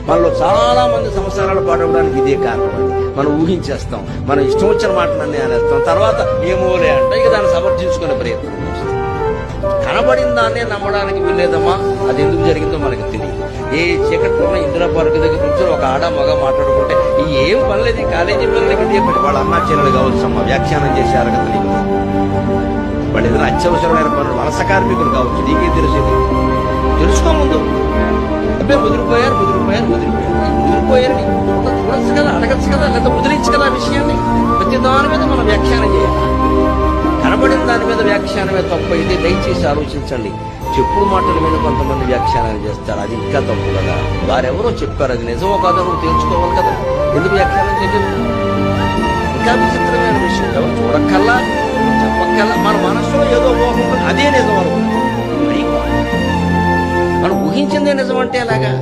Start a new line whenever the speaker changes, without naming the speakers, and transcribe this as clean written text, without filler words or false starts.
మనలో చాలా మంది సంవత్సరాలు పాడవడానికి ఇదే కారణం. మనం ఊహించేస్తాం, మనం ఇష్టం వచ్చిన మాటలన్నీ అనేస్తాం, తర్వాత ఏమోలే అంట, ఇక దాన్ని సమర్థించుకునే ప్రయత్నం చేస్తాం. కనబడిన దాన్నే నమ్మడానికి వీల్లేదమ్మా. అది ఎందుకు జరిగిందో మనకు తెలియదు. ఏ చీకట్లో ఇందిరా పార్క్ దగ్గర కూర్చొని ఒక ఆడ మగ మాట్లాడుకుంటే ఈ ఏం పనిలేదు, ఈ కాలేజీ పిల్లలకి ఇదే పని. వాళ్ళ అన్నా చెల్లెలు కావచ్చమ్మా, వ్యాఖ్యానం చేసే అర్హత నీకు. వాళ్ళు ఏదైనా అత్యవసరమైన పనులు, వలస కార్మికులు కావచ్చు, నీకే తెలిసేది. తెలుసుకో ముందు. అబ్బాయి ముదిరిపోయారు చూడొచ్చు కదా, అడగచ్చు కదా, లేదా ముదిరించు కదా విషయాన్ని. ప్రతి దాని మీద మనం వ్యాఖ్యానం చేయాలి. కనబడిన దాని మీద వ్యాఖ్యానమే తప్పు అయితే దయచేసి ఆలోచించండి. చెప్పుడు మాటల మీద కొంతమంది వ్యాఖ్యానాలు చేస్తారు, అది ఇంకా తప్పు కదా. వారెవరో చెప్పారు, అది నిజమో కాదో నువ్వు తెలుసుకోవాలి కదా, ఎందుకు వ్యాఖ్యానం చేయలేదు? ఇంకా విచిత్రమైన విషయం, ఎవరు చూడక్కల్లా చెప్పక్కల్లా మన మనసులో ఏదో మోహం అదే నిజం అనుకుంటుంది. మనం ఊహించిందే నిజం అంటే ఎలాగా?